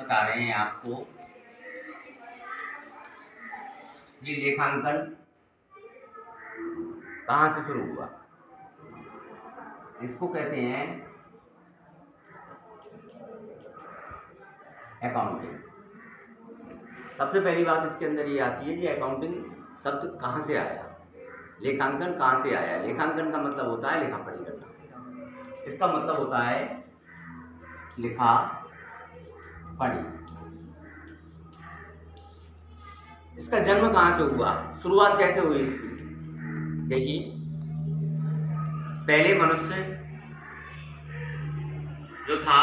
बता रहे हैं आपको ये लेखांकन कहाँ से शुरू हुआ। इसको कहते हैं अकाउंटिंग। सबसे पहली बात इसके अंदर ये आती है कि अकाउंटिंग शब्द कहाँ से आया, लेखांकन कहाँ से आया। लेखांकन का मतलब होता है लेखा पढ़ी करना। इसका मतलब होता है लिखा पढ़ी। इसका जन्म कहाँ से हुआ, शुरुआत कैसे हुई इसकी। देखिए, पहले मनुष्य जो था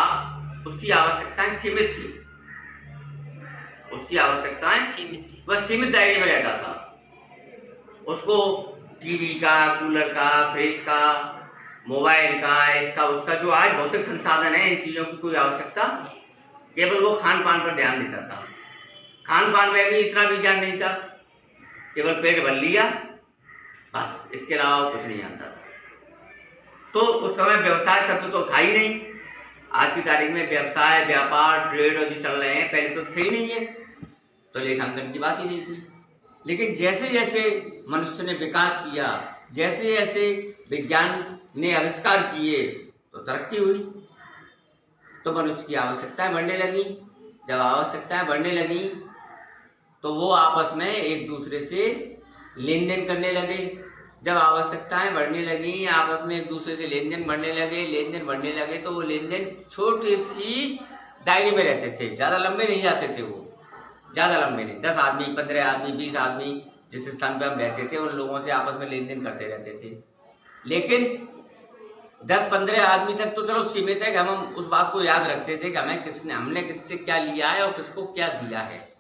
उसकी आवश्यकताएं सीमित थी, उसकी आवश्यकताएं सीमित थी, वह सीमित दायरे में रहता था। उसको टीवी का, कूलर का, फ्रिज का, मोबाइल का, इसका उसका जो आज भौतिक संसाधन है, इन चीज़ों की कोई आवश्यकता, केवल वो खान पान पर ध्यान देता था। खान पान में भी इतना विज्ञान नहीं था, केवल पेट भर लिया बस, इसके अलावा कुछ नहीं आता था। तो उस समय व्यवसाय शब्द तो था ही नहीं। आज की तारीख में व्यवसाय, व्यापार, ट्रेड और जो चल रहे हैं, पहले तो थे ही नहीं है, तो लेखांकन की बात ही नहीं थी। लेकिन जैसे जैसे मनुष्य ने विकास किया, जैसे जैसे विज्ञान ने आविष्कार किए, तो तरक्की हुई, तो मनुष्य की आवश्यकताएं बढ़ने लगी। जब आवश्यकताएं बढ़ने लगी तो वो आपस में एक दूसरे से लेन देन करने लगे। जब आवश्यकताएं बढ़ने लगी, आपस में एक दूसरे से लेन देन बढ़ने लगे, तो वो लेन देन छोटी सी दायरे में रहते थे, ज़्यादा लंबे नहीं जाते थे। वो ज़्यादा लंबे नहीं, 10 आदमी, 15 आदमी, 20 आदमी जिस स्थान पर हम रहते थे, उन लोगों से आपस में लेन देन करते रहते थे। लेकिन 10-15 आदमी तक तो चलो सीमित है कि हम उस बात को याद रखते थे कि हमने किससे क्या लिया है और किसको क्या दिया है।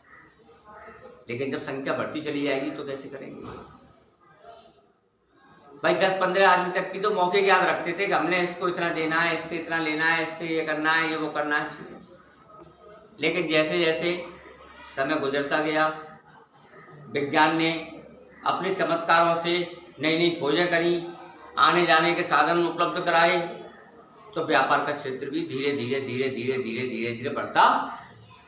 लेकिन जब संख्या बढ़ती चली जाएगी तो कैसे करेंगे भाई। 10-15 आदमी तक की तो मौके की याद रखते थे कि हमने इसको इतना देना है, इससे इतना लेना है, इससे ये करना है, ये वो करना है। लेकिन जैसे जैसे समय गुजरता गया, विज्ञान ने अपने चमत्कारों से नई नई खोजें करी, आने जाने के साधन उपलब्ध कराए, तो व्यापार का क्षेत्र भी धीरे धीरे बढ़ता,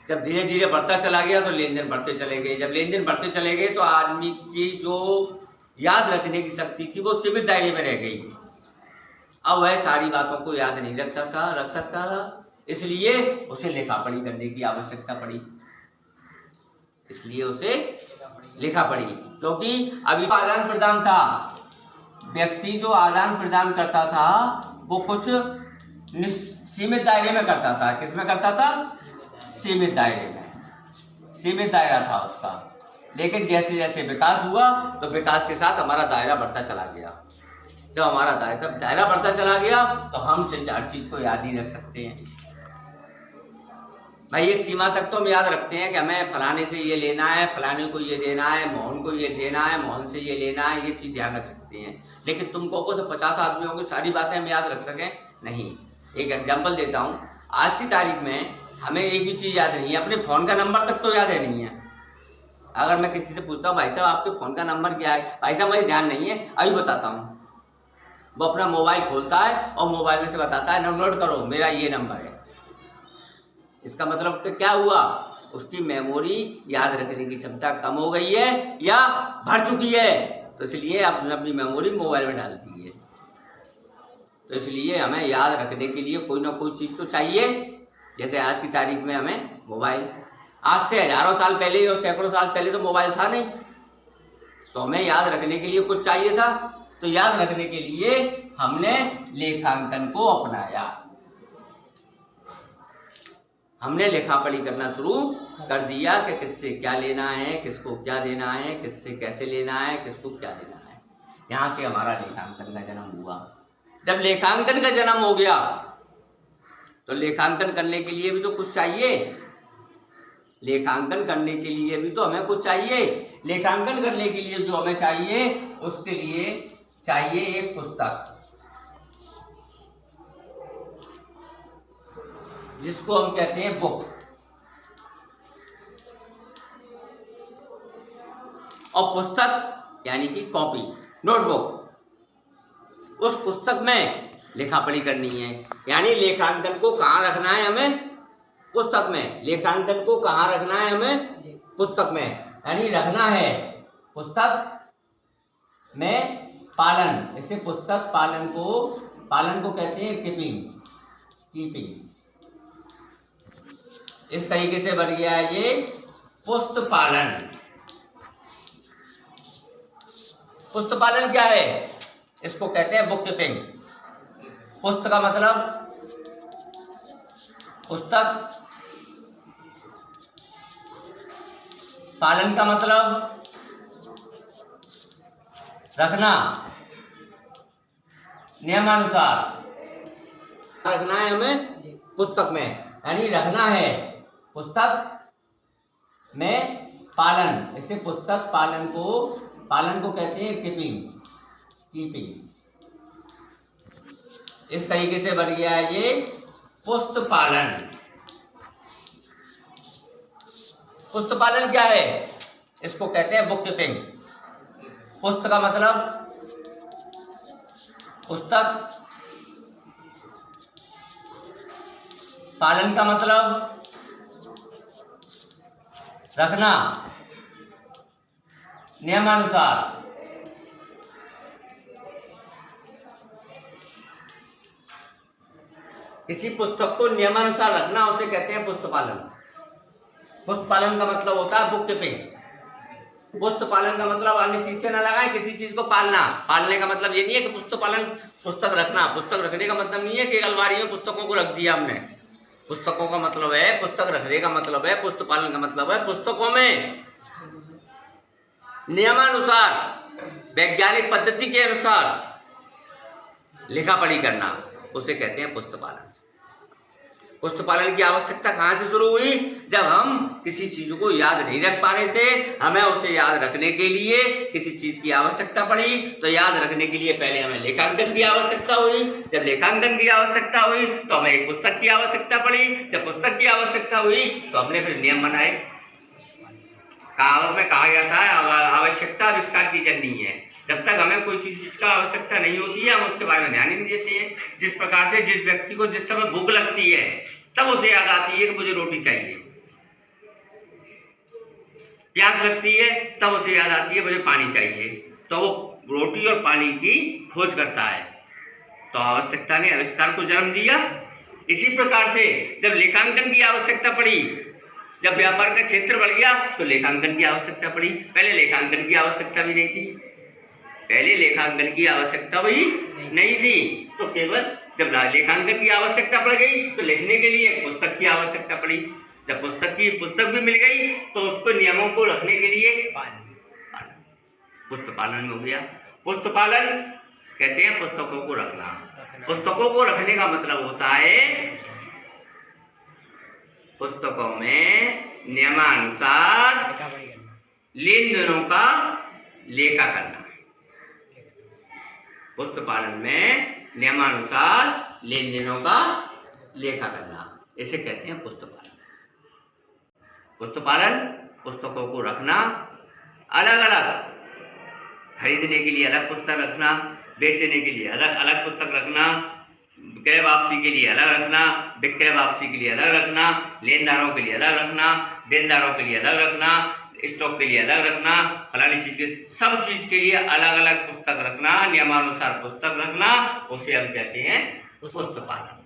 जब धीरे धीरे बढ़ता चला गया तो लेन देन बढ़ते चले गए। जब लेन देन बढ़ते चले गए तो आदमी की जो याद रखने की शक्ति थी वो सीमित दायरे में रह गई। अब वह सारी बातों को याद नहीं रख सकता था, इसलिए उसे लेखा पढ़ी करने की आवश्यकता पड़ी। इसलिए उसे लेखा पढ़ी, क्योंकि अभी आदान प्रदान था। व्यक्ति जो आदान प्रदान करता था वो कुछ सीमित दायरे में करता था। किसमें करता था? सीमित दायरे में, सीमित दायरा था उसका। लेकिन जैसे जैसे विकास हुआ तो विकास के साथ हमारा दायरा बढ़ता चला गया। जब हमारा दायरा बढ़ता चला गया तो हम हर चीज को याद नहीं रख सकते हैं भाई। एक सीमा तक तो हम याद रखते हैं कि हमें फलाने से ये लेना है, फलाने को ये देना है, मोहन को ये देना है, मोहन से ये लेना है, ये चीज ध्यान रख सकते हैं। लेकिन तुमको को 50 आदमियों की सारी बातें हम याद रख सकें नहीं। एक एग्जाम्पल देता हूँ, आज की तारीख में हमें एक भी चीज याद नहीं है, अपने फोन का नंबर तक तो याद है नहीं है। अगर मैं किसी से पूछता हूँ भाई साहब आपके फोन का नंबर क्या है, भाई साहब मुझे ध्यान नहीं है, अभी बताता हूँ। वो अपना मोबाइल खोलता है और मोबाइल में से बताता है नोट करो मेरा ये नंबर है। इसका मतलब तो क्या हुआ, उसकी मेमोरी याद रखने की क्षमता कम हो गई है या भर चुकी है, तो इसलिए अपनी मेमोरी मोबाइल में डालती है। तो इसलिए हमें याद रखने के लिए कोई ना कोई चीज तो चाहिए। जैसे आज की तारीख में हमें मोबाइल, आज से हजारों साल पहले और सैकड़ों साल पहले तो मोबाइल था नहीं, तो हमें याद रखने के लिए कुछ चाहिए था। तो याद रखने के लिए हमने लेखांकन को अपनाया, हमने लेखा पढ़ी करना शुरू कर दिया कि किससे क्या लेना है, किसको क्या देना है, किससे कैसे लेना है, किसको क्या देना है। यहां से हमारा लेखांकन का जन्म हुआ। जब लेखांकन का जन्म हो गया तो लेखांकन करने के लिए भी तो कुछ चाहिए। लेखांकन करने के लिए भी तो हमें कुछ चाहिए। लेखांकन करने के लिए जो हमें चाहिए, उसके लिए चाहिए एक पुस्तक, जिसको हम कहते हैं बुक। और पुस्तक यानी कि कॉपी, नोटबुक। उस पुस्तक में लेखा पढ़ी करनी है, यानी लेखांकन को कहाँ रखना है हमें, पुस्तक में। लेखांकन को कहाँ रखना है हमें? पुस्तक में, यानी रखना है पुस्तक में पालन। इसे पुस्तक पालन को कहते हैं कीपिंग। इस तरीके से बन गया है ये पुस्तक पालन। पुस्तक पालन क्या है? इसको कहते हैं बुक कीपिंग। पुस्तक का मतलब पुस्तक, पालन का मतलब रखना, नियमानुसार रखना है हमें पुस्तक में, यानी रखना है पुस्तक में पालन। इसे पुस्तक पालन को कहते हैं कीपिंग। इस तरीके से बन गया है ये पुस्तक पालन। पुस्तक पालन क्या है? इसको कहते हैं बुक कीपिंग। पुस्तक का मतलब पुस्तक, पालन का मतलब रखना, नियमानुसार किसी पुस्तक को नियमानुसार रखना, उसे कहते हैं पुस्तक पालन। पुस्तक पालन का मतलब होता है बुक कीपिंग। पुस्तक पालन का मतलब अन्य चीज से ना लगाए, किसी चीज को पालना। पालने का मतलब ये नहीं है कि पुस्तक पालन, पुस्तक रखना। पुस्तक रखने का मतलब नहीं है कि अलमारी में पुस्तकों को रख दिया हमने। पुस्तकों का मतलब है, पुस्तक रखने का मतलब है, पुस्तक पालन का मतलब है पुस्तकों में नियमानुसार, वैज्ञानिक पद्धति के अनुसार लिखा पढ़ी करना, उसे कहते हैं पुस्तक पालन। पुस्तक पालन की आवश्यकता कहाँ से शुरू हुई? जब हम किसी चीज को याद नहीं रख पा रहे थे, हमें उसे याद रखने के लिए किसी चीज की आवश्यकता पड़ी, तो याद रखने के लिए पहले हमें लेखांकन की आवश्यकता हुई। जब लेखांकन की आवश्यकता हुई तो हमें एक पुस्तक की आवश्यकता पड़ी। जब पुस्तक की आवश्यकता हुई तो हमने फिर नियम बनाए। कहावत में कहा गया था, आवश्यकता आविष्कार की जन्नी है। जब तक हमें कोई चीज का आवश्यकता नहीं होती है, हम उसके बारे में ध्यान ही नहीं देते हैं। जिस प्रकार से जिस व्यक्ति को जिस समय भूख लगती है तब उसे याद आती है कि मुझे रोटी चाहिए, प्यास लगती है तब उसे याद आती है मुझे पानी चाहिए, तो वो रोटी और पानी की खोज करता है। तो आवश्यकता ने आविष्कार को जन्म दिया। इसी प्रकार से जब लेखांकन की आवश्यकता पड़ी, जब व्यापार का क्षेत्र बढ़ गया तो लेखांकन की आवश्यकता पड़ी। पहले लेखांकन की आवश्यकता भी नहीं थी, पहले लेखांकन की आवश्यकता भी नहीं थी। तो केवल जब लेखांकन की आवश्यकता पड़ गई तो लिखने के लिए पुस्तक की आवश्यकता पड़ी। जब पुस्तक भी मिल गई तो उसको नियमों को रखने के लिए पुस्तक पालन हो गया। पुस्तक पालन कहते हैं पुस्तकों को रखना। पुस्तकों को रखने का मतलब होता है पुस्तकों में नियमानुसार लेन देनों का लेखा करना। पुस्तक पालन में नियमानुसार लेन देनों का लेखा करना, इसे कहते हैं पुस्तक पालन। पुस्तक पालन, पुस्तकों को रखना, अलग अलग, खरीदने के लिए अलग पुस्तक रखना, बेचने के लिए अलग अलग पुस्तक रखना, क्रय वापसी के लिए अलग रखना, विक्रय वापसी के लिए अलग रखना, लेनदारों के लिए अलग रखना, देनदारों के लिए अलग रखना, स्टॉक के लिए अलग रखना, फलानी चीज के, सब चीज के लिए अलग अलग पुस्तक रखना, नियमानुसार पुस्तक रखना, उसे हम कहते हैं पुस्तक पालन।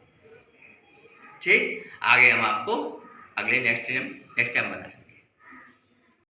ठीक, आगे हम आपको अगले नेक्स्ट टाइम बताएंगे।